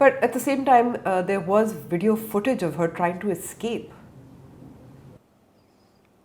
But at the same time, there was video footage of her trying to escape.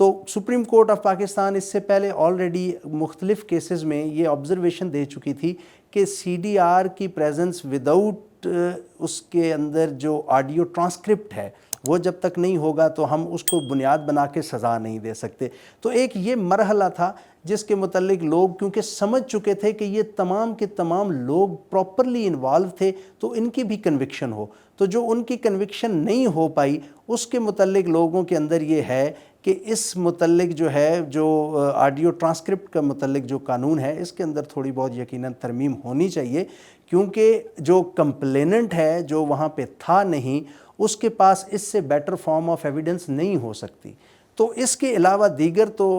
تو supreme court of Pakistan اس سے پہلے already مختلف cases میں یہ observation دے چکی تھی کہ سی ڈی آر کی پریزنس وداؤٹ اس کے اندر جو آڈیو ٹرانسکرپٹ ہے وہ جب تک نہیں ہوگا تو ہم اس کو بنیاد بنا کے سزا نہیں دے سکتے. تو ایک یہ مرحلہ تھا جس کے متعلق لوگ کیونکہ سمجھ چکے تھے کہ یہ تمام کے تمام لوگ پراپرلی انوالو تھے تو ان کی بھی کنوکشن ہو. تو جو ان کی کنوکشن نہیں ہو پائی اس کے متعلق لوگوں کے اندر یہ ہے کہ اس متعلق جو ہے جو آڈیو ٹرانسکرپٹ کا متعلق جو قانون ہے اس کے اندر تھوڑی بہت یقیناً ترمیم ہونی چاہیے، کیونکہ جو کمپلیننٹ ہے جو وہاں پہ تھا نہیں اس کے پاس اس سے بیٹر فارم آف ایویڈنس نہیں ہو سکتی. تو اس کے علاوہ دیگر تو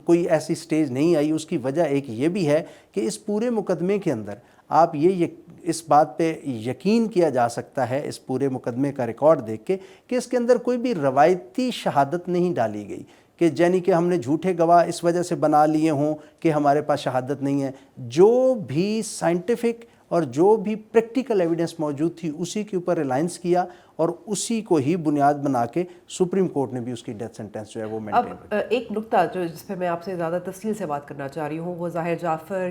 کوئی ایسی سٹیج نہیں آئی. اس کی وجہ ایک یہ بھی ہے کہ اس پورے مقدمے کے اندر آپ یہ اس بات پہ یقین کیا جا سکتا ہے اس پورے مقدمے کا ریکارڈ دیکھ کے کہ اس کے اندر کوئی بھی روایتی شہادت نہیں ڈالی گئی کہ یعنی کہ ہم نے جھوٹے گواہ اس وجہ سے بنا لیے ہوں کہ ہمارے پاس شہادت نہیں ہے. جو بھی سائنٹیفک اور جو بھی پریکٹیکل ایویڈنس موجود تھی اسی کے اوپر ریلائنس کیا اور اسی کو ہی بنیاد بنا کے سپریم کورٹ نے بھی اس کی ڈیتھ سینٹینس جو ہے وہ مینٹین اب ایک نقطہ جس پہ میں آپ سے زیادہ تفصیل سے بات کرنا چاہ رہی ہوں وہ ظاہر جعفر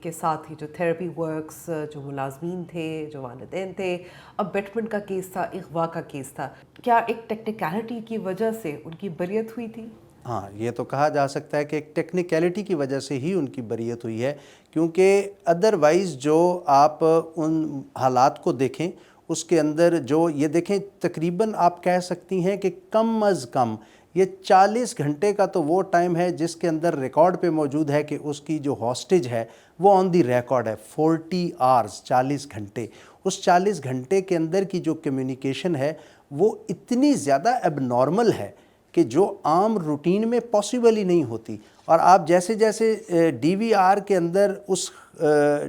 کے ساتھ ہی جو تھیراپی ورکس جو ملازمین تھے جو والدین تھے، اب بیٹمنٹ کا کیس تھا، اغوا کا کیس تھا، کیا ایک ٹیکنیکلٹی کی وجہ سے ان کی بریت ہوئی تھی؟ ہاں یہ تو کہا جا سکتا ہے کہ ایک ٹیکنیکلٹی کی وجہ سے ہی ان کی بریت ہوئی ہے، کیونکہ ادروائز جو آپ ان حالات کو دیکھیں اس کے اندر جو یہ دیکھیں تقریباً آپ کہہ سکتی ہیں کہ کم از کم یہ 40 گھنٹے کا تو وہ ٹائم ہے جس کے اندر ریکارڈ پہ موجود ہے کہ اس کی جو ہاسٹیج ہے وہ آن دی ریکارڈ ہے 40 آورز 40 گھنٹے. اس 40 گھنٹے کے اندر کی جو کمیونیکیشن ہے وہ اتنی زیادہ اب نارمل ہے کہ جو عام روٹین میں پاسبل ہی نہیں ہوتی. اور آپ جیسے جیسے ڈی وی آر کے اندر اس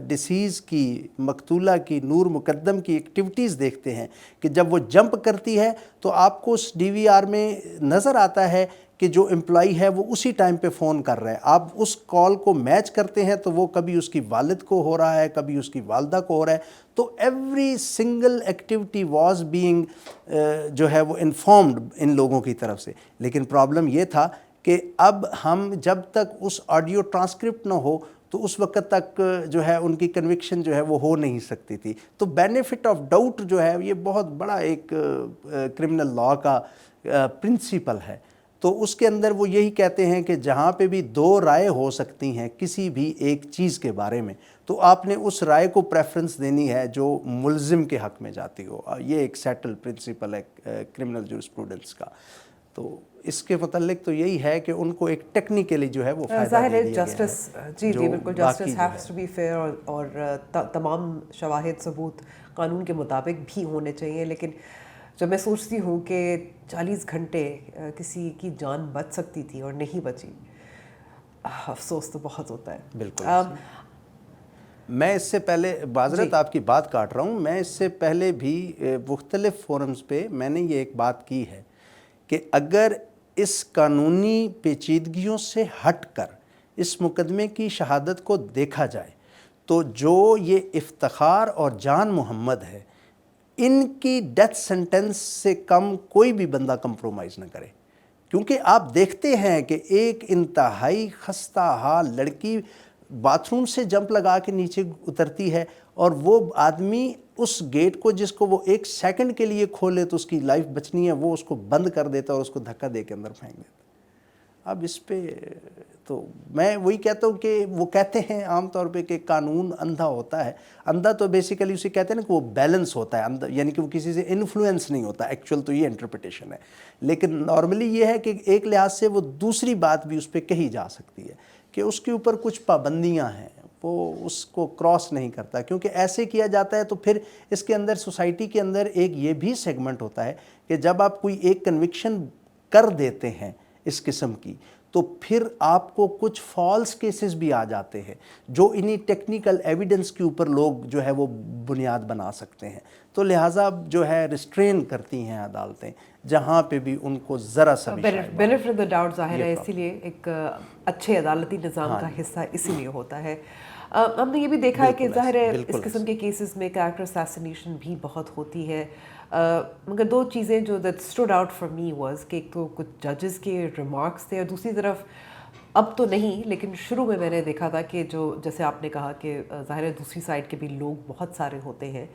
ڈیسیز کی مقتولہ کی نور مقدم کی ایکٹیویٹیز دیکھتے ہیں کہ جب وہ جمپ کرتی ہے تو آپ کو اس ڈی وی آر میں نظر آتا ہے کہ جو امپلائی ہے وہ اسی ٹائم پہ فون کر رہا ہے. آپ اس کال کو میچ کرتے ہیں تو وہ کبھی اس کی والد کو ہو رہا ہے کبھی اس کی والدہ کو ہو رہا ہے. تو every single activity was being جو ہے وہ انفارمڈ ان لوگوں کی طرف سے. لیکن پرابلم یہ تھا کہ اب ہم جب تک اس آڈیو ٹرانسکرپٹ نہ ہو تو اس وقت تک جو ہے ان کی کنوکشن جو ہے وہ ہو نہیں سکتی تھی. تو بینیفٹ آف ڈاؤٹ جو ہے یہ بہت بڑا ایک کرمنل لاء کا پرنسپل ہے. تو اس کے اندر وہ یہی کہتے ہیں کہ جہاں پہ بھی دو رائے ہو سکتی ہیں کسی بھی ایک چیز کے بارے میں تو آپ نے اس رائے کو پریفرنس دینی ہے جو ملزم کے حق میں جاتی ہو. یہ ایک سیٹل پرنسپل ہے کرمنل جورسپروڈنس کا. تو اس کے متعلق تو یہی ہے کہ ان کو ایک ٹیکنیکلی جو ہے وہ فائدہ دے دیا گیا ہے. جسٹس جی بالکل جسٹس ہیوز ٹو بی فیئر اور تمام شواہد ثبوت قانون کے مطابق بھی ہونے چاہیے. لیکن جب میں سوچتی ہوں کہ 40 گھنٹے کسی کی جان بچ سکتی تھی اور نہیں بچی، افسوس تو بہت ہوتا ہے. بالکل. میں اس سے پہلے معذرت آپ کی بات کاٹ رہا ہوں، میں اس سے پہلے بھی مختلف فورمز پہ میں نے یہ ایک بات کی ہے کہ اگر اس قانونی پیچیدگیوں سے ہٹ کر اس مقدمے کی شہادت کو دیکھا جائے تو جو یہ افتخار اور جان محمد ہے ان کی ڈیتھ سینٹنس سے کم کوئی بھی بندہ کمپرومائز نہ کرے. کیونکہ آپ دیکھتے ہیں کہ ایک انتہائی خستہ حال لڑکی باتھ روم سے جمپ لگا کے نیچے اترتی ہے اور وہ آدمی اس گیٹ کو جس کو وہ 1 سیکنڈ کے لیے کھولے تو اس کی لائف بچنی ہے وہ اس کو بند کر دیتا ہے اور اس کو دھکا دے کے اندر پھینک دیتا. اب اس پہ تو میں وہی کہتا ہوں کہ وہ کہتے ہیں عام طور پہ کہ قانون اندھا ہوتا ہے. اندھا تو بیسیکلی اسے کہتے ہیں نا کہ وہ بیلنس ہوتا ہے، یعنی کہ وہ کسی سے انفلوئنس نہیں ہوتا. ایکچوئل تو یہ انٹرپریٹیشن ہے. لیکن نارملی یہ ہے کہ ایک لحاظ سے وہ دوسری بات بھی اس پہ کہی جا سکتی ہے کہ اس کے اوپر کچھ پابندیاں ہیں، وہ اس کو کراس نہیں کرتا. کیونکہ ایسے کیا جاتا ہے تو پھر اس کے اندر سوسائٹی کے اندر ایک یہ بھی سیگمنٹ ہوتا ہے کہ جب آپ کوئی ایک کنوکشن کر دیتے ہیں اس قسم کی تو پھر آپ کو کچھ فالس کیسز بھی آ جاتے ہیں جو انہی ٹیکنیکل ایویڈنس کے اوپر لوگ جو ہے وہ بنیاد بنا سکتے ہیں. تو لہٰذا جو ہے ریسٹرین کرتی ہیں عدالتیں جہاں پہ بھی ان کو ذرا سا بینیفٹ آف دا ڈاؤٹ ظاہر ہے، اسی لیے ایک اچھے عدالتی نظام کا حصہ اسی لیے ہوتا ہے. ہم نے یہ بھی دیکھا ہے کہ ظاہر ہے اس قسم کے کیسز میں کریکٹر اسیسینیشن بھی بہت ہوتی ہے. مگر دو چیزیں جو that stood out for me was کہ ایک تو کچھ ججز کے ریمارکس تھے، اور دوسری طرف اب تو نہیں لیکن شروع میں نے دیکھا تھا کہ جو جیسے آپ نے کہا کہ ظاہر ہے دوسری سائڈ کے بھی لوگ بہت سارے ہوتے ہیں،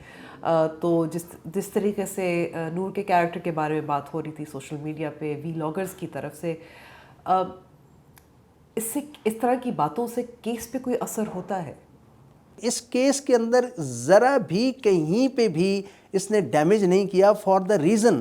تو جس طریقے سے نور کے کیریکٹر کے بارے میں بات ہو رہی تھی سوشل میڈیا پہ وی لاگرز کی طرف سے، اس طرح کی باتوں سے کیس پہ کوئی اثر ہوتا ہے؟ اس کیس کے اندر ذرا بھی کہیں پہ بھی اس نے ڈیمیج نہیں کیا، فار دا ریزن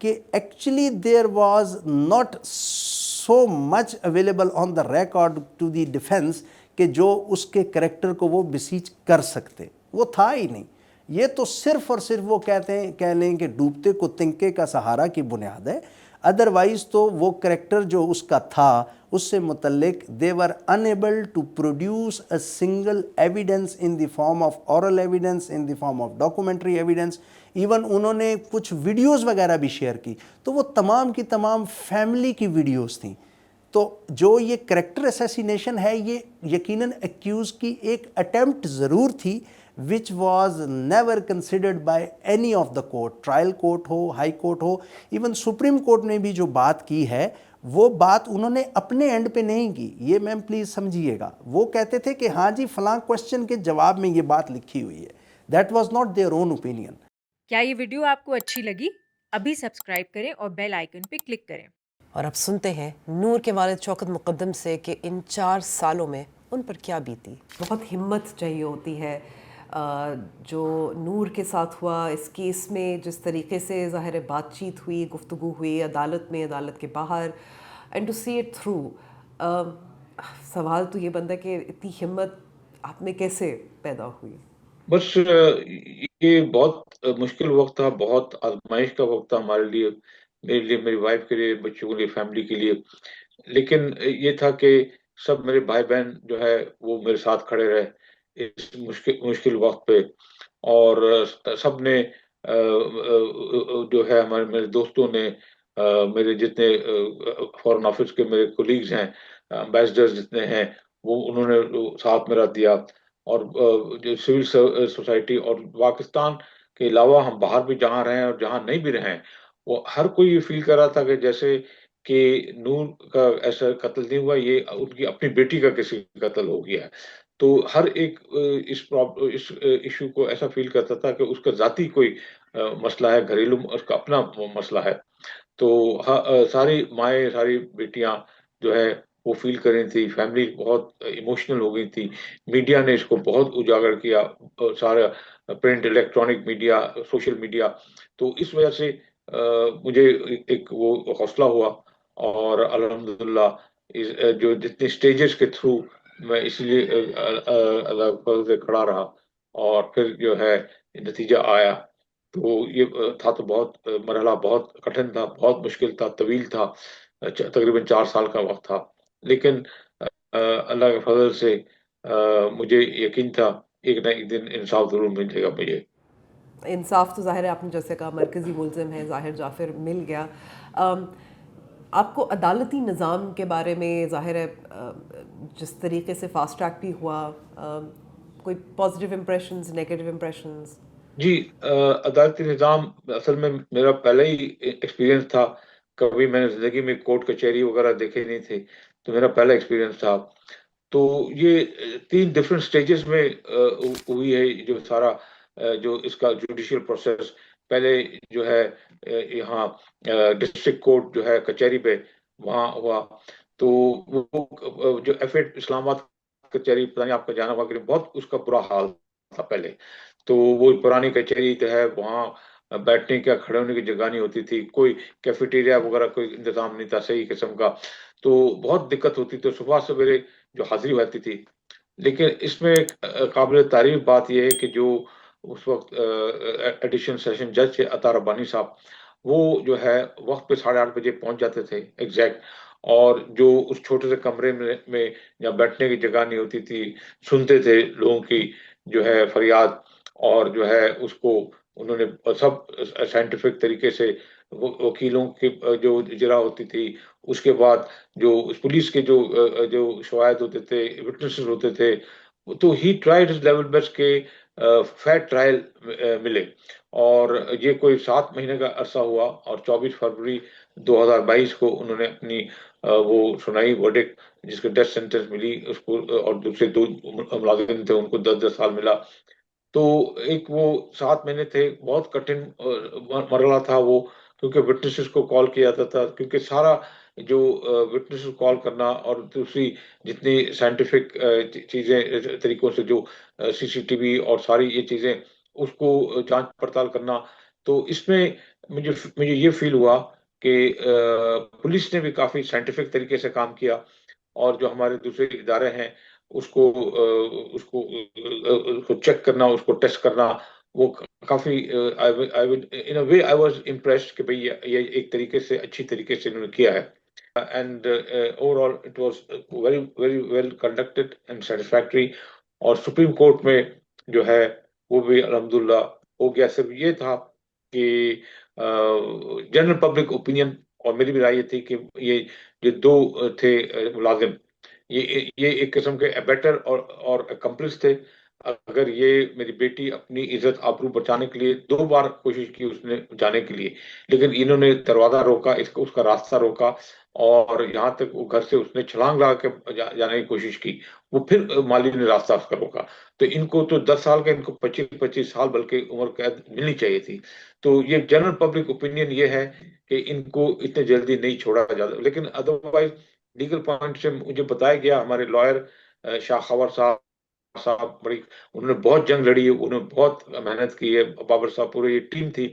کہ actually there was not so much available on the record to the defence کہ جو اس کے کریکٹر کو وہ بسیج کر سکتے، وہ تھا ہی نہیں۔ یہ تو صرف اور صرف وہ کہہ لیں کہ ڈوبتے کو تنکے کا سہارا کی بنیاد ہے، ادروائز تو وہ کریکٹر جو اس کا تھا اس سے متعلق they were unable to produce a single evidence in the form of oral evidence, in the form of documentary evidence. Even انہوں نے کچھ ویڈیوز وغیرہ بھی شیئر کی تو وہ تمام کی تمام فیملی کی ویڈیوز تھیں۔ تو جو یہ کریکٹر اسیسینیشن ہے یہ یقیناً ایکیوز کی ایک اٹیمپٹ ضرور تھی which was never considered by any of the court، trial court who, high court who, even supreme court نے بھی جو بات کی ہے وہ بات انہوں نے اپنے اینڈ پہ نہیں کی، یہ میم پلیز سمجھیے گا۔ وہ کہتے تھے کہ ہاں جی فلاں کوشچن کے جواب میں یہ بات لکھی ہوئی ہے، that was not their own opinion. کیا یہ ویڈیو آپ کو اچھی لگی؟ ابھی سبسکرائب کریں اور بیل آئیکن پہ کلک کریں۔ اور اب سنتے ہیں نور کے والد شوکت مقدم سے کہ ان 4 سالوں میں ان پر کیا بیتی۔ بہت ہمت چاہیے ہوتی ہے، جو نور کے ساتھ ہوا اس کیس میں، جس طریقے سے ظاہر بات چیت ہوئی، گفتگو ہوئی عدالت میں، عدالت کے باہر، and to see it through. سوال تو یہ بنتا ہے کہ اتنی ہمت آپ میں کیسے پیدا ہوئی؟ بس یہ بہت مشکل وقت تھا، بہت آزمائش کا وقت تھا ہمارے لیے، میرے لیے، میری وائف کے لیے، بچوں کے لیے، فیملی کے لیے، لیکن یہ تھا کہ سب میرے بھائی بہن جو ہے وہ میرے ساتھ کھڑے رہے اس مشکل وقت پہ، اور سب نے جو ہے میرے دوستوں نے، میرے جتنے فارن آفس کے میرے کولیگز ہیں، امبیسڈرز جتنے ہیں، وہ انہوں نے ساتھ میرا دیا، اور جو سول سوسائٹی اور پاکستان کے علاوہ ہم باہر بھی جہاں رہے ہیں اور جہاں نہیں بھی رہے ہیں، وہ ہر کوئی یہ فیل کر رہا تھا کہ جیسے کہ نور کا ایسا قتل نہیں ہوا، یہ ان کی اپنی بیٹی کا کسی قتل ہو گیا ہے۔ تو ہر ایک اس ایشو کو ایسا فیل کرتا تھا کہ اس کا ذاتی کوئی مسئلہ ہے، گھریلو اس کا اپنا مسئلہ ہے۔ تو ساری مائیں، ساری بیٹیاں جو ہے وہ فیل کر رہی تھی، فیملی بہت ایموشنل ہو گئی تھی، میڈیا نے اس کو بہت اجاگر کیا، سارا print, electronic media, social media, تو اس وجہ سے مجھے ایک وہ حوصلہ ہوا، اور الحمدللہ جو جتنے سٹیجز کے تھرو میں اس لیے اللہ کے فضل سے کھڑا رہا، اور پھر جو ہے نتیجہ آیا۔ تو یہ تھا تو بہت مرحلہ بہت کٹھن تھا، بہت مشکل تھا، طویل تھا، تقریباً 4 سال کا وقت تھا، لیکن اللہ کے فضل سے مجھے یقین تھا ایک نہ ایک دن انصاف ضرور ملے گا مجھے۔ انصاف تو ظاہر ہے آپ نے جیسے کہا مرکزی ملزم ہے ظاہر جعفر مل گیا۔ آپ کو عدالتی نظام کے بارے میں ظاہر ہے جس طریقے سے فاسٹ ٹریک بھی ہوا، کوئی پازیٹیو امپریشنز، نیگیٹو امپریشنز؟ جی، عدالتی نظام اصل میں میرا پہلے ہی ایکسپیرینس تھا، کبھی میں نے زندگی میں کورٹ کچہری وغیرہ دیکھے نہیں تھے، تو میرا پہلا ایکسپیرینس تھا۔ تو یہ 3 ڈفرینٹ سٹیجز میں ہوئی ہے جو سارا جو اس کا جوڈیشل پروسیس، پہلے جو ہے یہاں ڈسٹرکٹ کورٹ جو ہے کچہری پہ وہاں ہوا، تو وہ جو ایف ایڈ اسلام آباد کچہری، پتہ نہیں آپ کا جانا ہوا کہ بہت اس کا برا حال تھا پہلے، تو وہ پرانی کچہری جو ہے وہاں بیٹھنے کا، کھڑے ہونے کی جگہ نہیں ہوتی تھی، کوئی کیفیٹیریا وغیرہ کوئی انتظام نہیں تھا صحیح قسم کا، تو بہت دقت ہوتی تھی، صبح سویرے جو حاضری ہوتی تھی۔ لیکن اس میں قابل تعریف بات یہ ہے کہ جو اس وقت ایڈیشنل سیشن جج تھے عطا ربانی صاحب، وہ جو ہے وقت پہ 8:30 بجے پہنچ جاتے تھے ایگزیکٹ، اور جو اس چھوٹے سے کمرے میں جہاں بیٹھنے کی جگہ نہیں ہوتی تھی، سنتے تھے لوگوں کی جو ہے فریاد، اور جو ہے اس کو انہوں نے سب سائنٹیفک طریقے سے وکیلوں کی جو اجرا ہوتی تھی، اس کے بعد جو پولیس کے جو شواہد ہوتے تھے، وٹنسز ہوتے تھے، تو ہی ٹرائیڈ ہز لیول بیسٹ کہ فیئر ٹرائل ملے، اور یہ کوئی 7 مہینے کا عرصہ ہوا، اور 24 فروری 2022 کو انہوں نے اپنی وہ سنائی ورڈکٹ، جس کو ڈیتھ سینٹنس ملی اس کو، اور دوسرے 2 ملازم تھے ان کو 10 سال ملا۔ تو ایک وہ 7 مہینے تھے، بہت کٹھن مرحلہ تھا وہ، کیونکہ وٹنسز کو کال کیا جاتا تھا، کیونکہ سارا جو وٹنس کو کال کرنا اور دوسری جتنی سائنٹیفک چیزیں طریقوں سے جو سی سی ٹی وی اور ساری یہ چیزیں اس کو جانچ پڑتال کرنا، تو اس میں مجھے یہ فیل ہوا کہ پولیس نے بھی کافی سائنٹیفک طریقے سے کام کیا، اور جو ہمارے دوسرے ادارے ہیں اس کو چیک کرنا، اس کو ٹیسٹ کرنا، وہ کافی ان اے وے آئی واز امپریسڈ کہ بھئی یہ ایک طریقے سے اچھی طریقے سے انہوں نے کیا ہے، and over all it was very very well conducted and satisfactory. اور سپریم کورٹ میں جو ہے وہ بھی الحمدللہ ہو گیا۔ صرف یہ تھا کہ جنرل پبلک اوپینین، اور میری بھی رائے یہ تھی کہ یہ 2 تھے ملازم، یہ ایک قسم کے بیٹر اور اکمپلس تھے۔ اگر یہ میری بیٹی اپنی عزت آبرو بچانے کے لیے 2 بار کوشش کی اس نے جانے کے لیے، لیکن انہوں نے دروازہ روکا، اس کا راستہ روکا، اور یہاں تک وہ گھر سے اس نے چھلانگ لگا کے جانے کی کوشش کی، وہ پھر مالی نے راستہ اس کا روکا۔ تو ان کو تو 10 سال کا، ان کو 25 سال بلکہ عمر قید ملنی چاہیے تھی۔ تو یہ جنرل پبلک اوپینین یہ ہے کہ ان کو اتنے جلدی نہیں چھوڑا جاتا، لیکن ادروائز لیگل پوائنٹ سے مجھے بتایا گیا، ہمارے لائر شاہ خور صاحب بڑی، انہوں نے بہت جنگ لڑی ہے، انہوں نے بہت محنت کی ہے، بابر صاحب پورے یہ ٹیم تھی،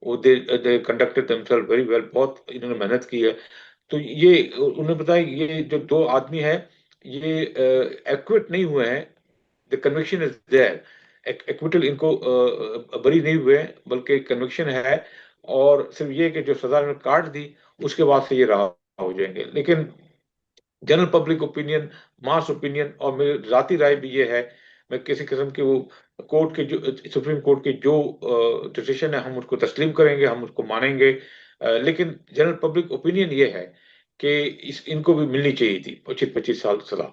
وہ دے کنڈکٹڈ دمسیلف ویری ویل، بہت انہوں نے محنت کی ہے۔ تو یہ انہوں نے بتایا یہ جو 2 آدمی ہیں یہ ایکوٹ نہیں ہوئے ہیں، the conviction is there، ایکوٹل ان کو بری نہیں ہوئے ہیں، بلکہ کنوکشن ہے، اور صرف یہ کہ جو سزا انہوں نے کاٹ دی اس کے بعد سے یہ رہا ہو جائیں گے۔ لیکن جنرل پبلک اوپینین، ماس اوپینین، اور میری ذاتی رائے بھی یہ ہے، میں کسی قسم کے وہ کورٹ کے جو سپریم کورٹ کے جو ڈیسیشن ہے ہم اس کو تسلیم کریں گے، ہم اس کو مانیں گے، لیکن جنرل پبلک اوپینین یہ ہے کہ ان کو بھی ملنی چاہیے تھی 25 سال سزا۔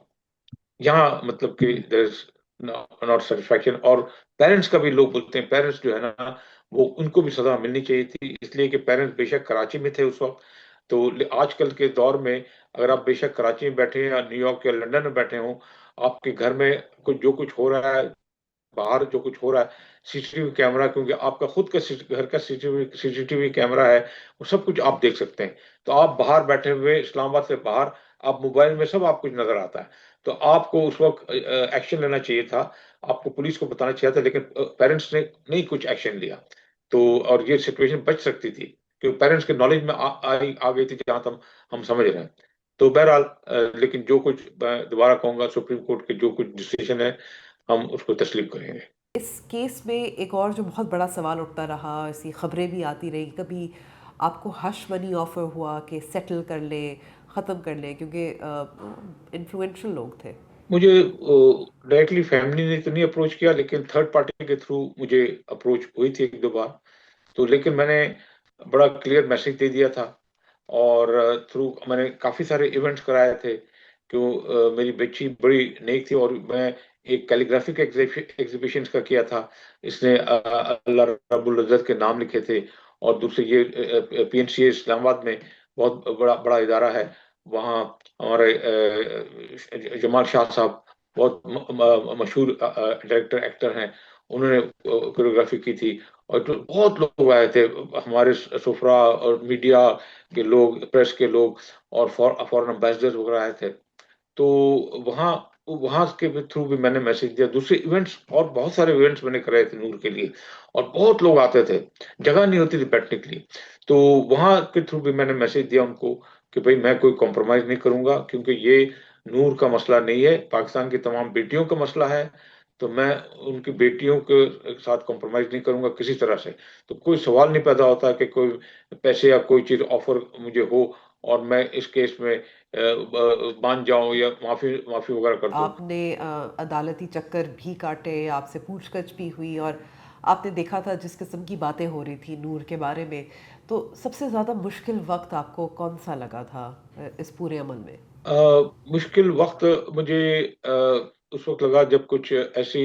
یہاں مطلب کہ there is not satisfaction، اور پیرنٹس کا بھی لوگ بولتے ہیں، پیرنٹس جو ہے نا وہ ان کو بھی سزا ملنی چاہیے تھی، اس لیے کہ پیرنٹس بے شک کراچی میں تھے اس وقت، تو آج کل کے دور میں اگر آپ بے شک کراچی میں بیٹھے ہیں یا نیو یارک یا لنڈن میں بیٹھے ہوں، آپ کے گھر میں جو کچھ ہو رہا ہے، باہر جو کچھ ہو رہا ہے، سی سی ٹی وی کیمرہ، کیونکہ آپ کا خود کا گھر کا سی سی ٹی وی کیمرہ ہے، وہ سب کچھ آپ دیکھ سکتے ہیں۔ تو آپ باہر بیٹھے ہوئے اسلام آباد سے باہر، آپ موبائل میں سب آپ کچھ نظر آتا ہے، تو آپ کو اس وقت ایکشن لینا چاہیے تھا، آپ کو پولیس کو بتانا چاہیے تھا، لیکن پیرنٹس نے نہیں کچھ ایکشن لیا، تو اور یہ سچویشن بچ سکتی تھی، کیونکہ پیرنٹس کے نالج میں آ گئی تھی جہاں تک ہم سمجھ رہے ہیں۔ تو بہرحال لیکن جو کچھ میں دوبارہ کہوں گا، سپریم کورٹ کے جو کچھ ڈیسیشن ہے ہم اس کو تسلیم کریں گے۔ اس کیس میں ایک اور جو بہت بڑا سوال اٹھتا رہا، ایسی خبریں بھی آتی رہی، کبھی آپ کو ہش منی آفر ہوا کہ سیٹل کر لیں، ختم کر لیں، کیونکہ انفلوئنشل لوگ تھے؟ مجھے ڈائریکٹلی فیملی نے تو نہیں اپروچ کیا، لیکن تھرڈ پارٹی کے تھرو مجھے اپروچ ہوئی تھی 1-2 بار، تو لیکن میں نے بڑا کلیئر میسج دے دیا تھا، اور تھرو میں نے کافی سارے ایونٹس کرائے تھے، کہ میری بچی بڑی نیک تھی، اور میں ایک کیلیگرافک ایگزیبیشن کا کیا تھا، اس نے اللہ رب العزت کے نام لکھے تھے، اور دوسرے یہ پی این سی اسلام آباد میں بہت بڑا ادارہ ہے، وہاں ہمارے جمال شاہ صاحب بہت مشہور ڈائریکٹر ایکٹر ہیں، انہوں نے کوریوگرافی کی تھی، اور بہت لوگ آئے تھے، ہمارے سفرا اور میڈیا کے لوگ، پریس کے لوگ، اور فورن امبیسڈر وغیرہ آئے تھے، تو وہاں کے تھرو بھی میں نے میسج دیا۔ دوسرے ایونٹس اور بہت سارے ایونٹس میں نے کرائے تھے نور کے لیے، اور بہت لوگ آتے تھے، جگہ نہیں ہوتی تھی بیٹھنے کے لیے، تو وہاں کے تھرو بھی میں نے میسج دیا ان کو کہ بھائی میں کوئی کمپرومائز نہیں کروں گا، کیونکہ یہ نور کا مسئلہ نہیں ہے، پاکستان کی تمام بیٹیوں کا مسئلہ ہے، تو میں ان کی بیٹیوں کے ساتھ کمپرومائز نہیں کروں گا کسی طرح سے۔ تو کوئی سوال نہیں پیدا ہوتا کہ کوئی پیسے یا کوئی چیز آفر مجھے ہو اور میں اس کیس میں مان جاؤں یا معافی وغیرہ کر دوں۔ آپ نے عدالتی چکر بھی کاٹے، آپ سے پوچھ گچھ بھی ہوئی، اور آپ نے دیکھا تھا جس قسم کی باتیں ہو رہی تھی نور کے بارے میں، تو سب سے زیادہ مشکل وقت آپ کو کون سا لگا تھا اس پورے عمل میں؟ مشکل وقت مجھے اس وقت لگا جب کچھ ایسی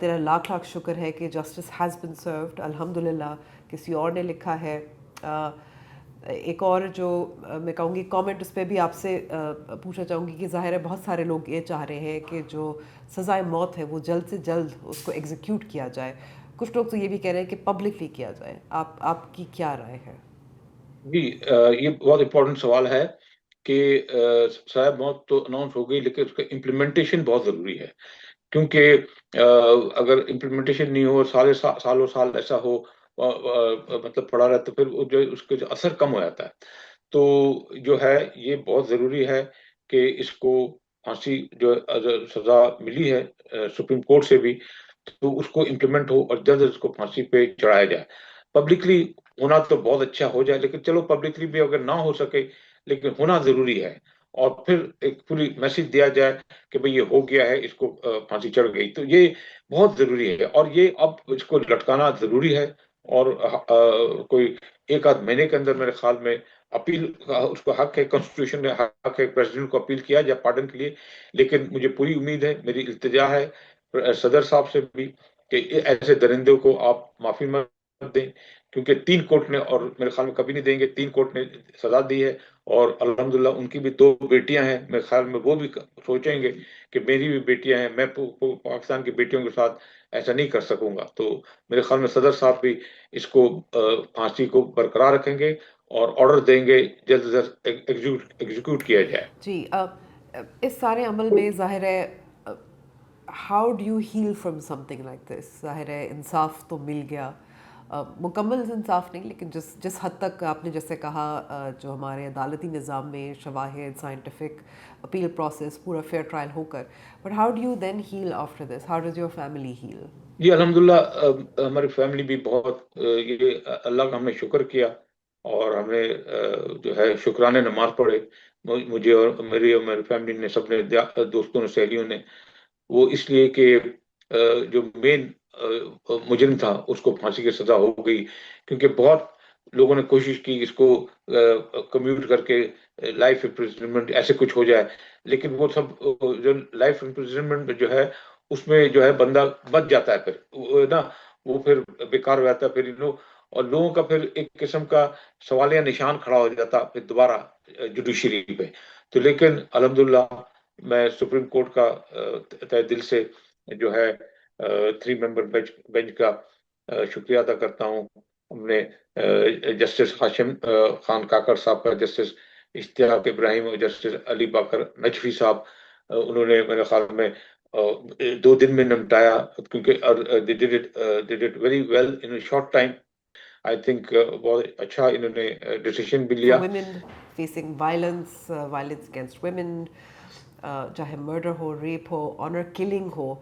تیرا لاکھ لاکھ شکر ہے کہ جسٹس ہیز بن سروڈ الحمدللہ. کسی اور نے لکھا ہے. ایک اور جو میں کہوں گی کامنٹ اس پہ بھی آپ سے پوچھنا چاہوں گی کہ ظاہر ہے بہت سارے لوگ یہ چاہ رہے ہیں کہ جو سزائے موت ہے وہ جلد سے جلد اس کو ایگزیکیوٹ کیا جائے. کچھ لوگ تو یہ بھی کہہ رہے ہیں کہ پبلکلی کیا جائے. آپ کی کیا رائے ہے؟ جی یہ بہت امپورٹنٹ سوال ہے کہ سزائے موت تو اناؤنس ہو گئی لیکن اس کا امپلیمنٹیشن بہت ضروری ہے. کیونکہ اگر امپلیمنٹیشن نہیں ہو سالوں سال ایسا ہو مطلب پڑا رہا تو پھر جو اس کے جو اثر کم ہو جاتا ہے. تو جو ہے یہ بہت ضروری ہے کہ اس کو پھانسی جو سزا ملی ہے سپریم کورٹ سے بھی تو اس کو امپلیمنٹ ہو اور جلد اس کو پھانسی پہ چڑھایا جائے. پبلکلی ہونا تو بہت اچھا ہو جائے لیکن چلو پبلکلی بھی اگر نہ ہو سکے لیکن ہونا ضروری ہے. اور پھر ایک پوری میسج دیا جائے کہ بھئی یہ ہو گیا ہے, اس کو پھانسی چڑھ گئی. تو یہ بہت ضروری ہے اور یہ اب اس کو لٹکانا ضروری ہے. اور کوئی ایک آدھ مہینے کے اندر میرے خیال میں اپیل اس کو حق ہے, کانسٹیٹیوشن میں حق ہے پریزیڈنٹ کو اپیل کیا جائے پارڈن کے لیے. لیکن مجھے پوری امید ہے, میری التجا ہے صدر صاحب سے بھی کہ ایسے درندوں کو آپ معافی مت دیں, کیونکہ 3 کورٹ نے, اور میرے خیال میں کبھی نہیں دیں گے, 3 کورٹ نے سزا دی ہے. اور الحمدللہ ان کی بھی 2 بیٹیاں ہیں, میرے خیال میں وہ بھی سوچیں گے کہ میری بھی بیٹیاں ہیں, میں پاکستان کی بیٹیوں کے ساتھ ایسا نہیں کر سکوں گا. تو میرے خیال میں صدر صاحب بھی اس کو پھانسی کو برقرار رکھیں گے اور آرڈر دیں گے جلد از جلد ایگزیکیوٹ کیا جائے. جی اس سارے عمل میں ظاہر ہے how do you heal from something like this? ظاہر ہے انصاف تو مل گیا, مکمل انصاف نہیں لیکن جس حد تک آپ نے جیسے کہا جو ہمارے عدالتی نظام میں شواہد, سائنٹیفک اپیل پروسیس, پورا فیئر ٹرائل ہو کر, but how do you then heal after this? How does your family heal? جی الحمدللہ ہماری فیملی بھی بہت یہ اللہ کا ہم نے شکر کیا اور ہمیں جو ہے شکرانے نماز پڑھے, مجھے اور میری فیملی نے, سب نے, دوستوں نے, سہیلیوں نے. وہ اس لیے کہ جو مین مجرم تھا اس کو پھانسی کی سزا ہو گئی, کیونکہ بہت لوگوں نے کوشش کی اس کو کمیوٹ کر کے لائف امپریزنمنٹ ایسے کچھ ہو جائے, لیکن وہ سب جو لائف امپریزنمنٹ جو ہے اس میں جو ہے بندہ بچ جاتا ہے, پھر نا وہ پھر بیکار ہو جاتا ہے, پھر اور لوگوں کا پھر ایک قسم کا سوالیہ نشان کھڑا ہو جاتا پھر دوبارہ جوڈیشری پہ. تو لیکن الحمدللہ میں سپریم کورٹ کا تہ دل سے جو ہے 3 ممبر بینچ کا شکریہ ادا کرتا ہوں. ہم نے جسٹس ہاشم خان کاکڑ صاحب کا, جسٹس اشتیاق ابراہیم اور جسٹس علی باقر نجفی صاحب, انہوں نے میرے خیال میں 2 دن میں نمٹایا, کیونکہ they did it very well in a short time. I think بہت اچھا انہوں نے ڈیسیشن بھی لیا. women facing violence against women, چاہے مرڈر ہو, ریپ ہو, آنر کلنگ ہو,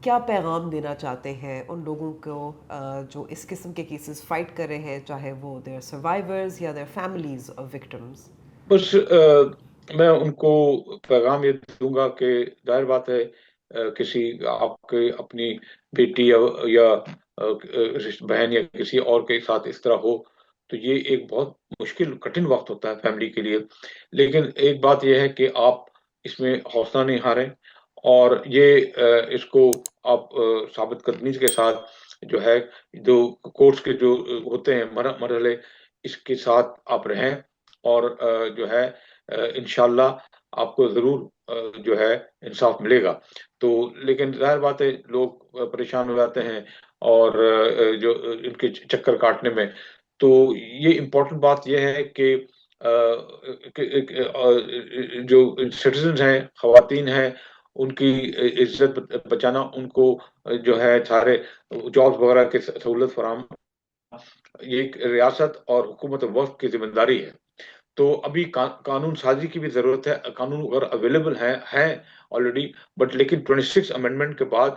کیا پیغام دینا چاہتے ہیں ان لوگوں کو جو اس قسم کے کیسز فائٹ کر رہے ہیں, چاہے وہ دیر سروائیورز یا دیر فیملیز آف وکٹمز؟ بس میں ان کو پیغام یہ دوں گا کہ ظاہر بات ہے کسی آپ کے اپنی بیٹی یا بہن یا کسی اور کے ساتھ اس طرح ہو تو یہ ایک بہت مشکل کٹھن وقت ہوتا ہے فیملی کے لیے. لیکن ایک بات یہ ہے کہ آپ اس میں حوصلہ نہیں ہاریں, اور یہ اس کو آپ ثابت قدمی کے ساتھ جو ہے جو کورٹس کے جو ہوتے ہیں مرحلے, اس کے ساتھ آپ رہیں, اور جو ہے انشاءاللہ آپ کو ضرور جو ہے انصاف ملے گا. تو لیکن ظاہر بات ہے لوگ پریشان ہو جاتے ہیں اور جو ان کے چکر کاٹنے میں. تو یہ امپورٹنٹ بات یہ ہے کہ جو سٹیزنز ہیں, خواتین ہیں, ان کی عزت بچانا, ان کو جو ہے سارے جابز وغیرہ کی سہولت فراہم, یہ ایک ریاست اور حکومت وقت کی ذمہ داری ہے. تو ابھی قانون سازی کی بھی ضرورت ہے. قانون اگر اویلیبل ہے آلریڈی, بٹ لیکن 26 امینڈمنٹ کے بعد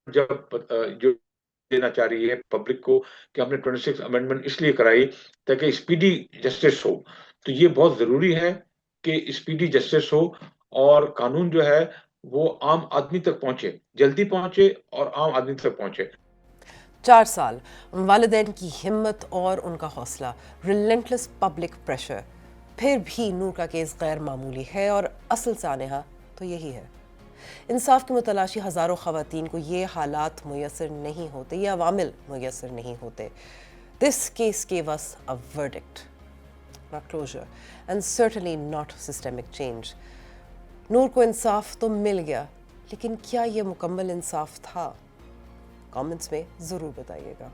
جب جو دینا چاہ رہی ہے پبلک کو کہ ہم نے 26 امینڈمنٹ اس لیے کرائی تاکہ اسپیڈی جسٹس ہو. تو یہ بہت ضروری ہے کہ اسپیڈی جسٹس ہو اور قانون جو ہے وہ عام آدمی تک پہنچے, جلدی پہنچے اور عام آدمی تک پہنچے. 4 سال والدین کی ہمت اور ان کا حوصلہ, ریلنٹلیس پبلک پریشر, پھر بھی نور کا کیس غیر معمولی ہے اور اصل سانحہ تو یہی ہے. انصاف کی متلاشی ہزاروں خواتین کو یہ حالات میسر نہیں ہوتے, یہ عوامل میسر نہیں ہوتے. This case gave us a verdict, not closure, and certainly not systemic change. نور کو انصاف تو مل گیا, لیکن کیا یہ مکمل انصاف تھا؟ کامنٹس میں ضرور بتائیے گا.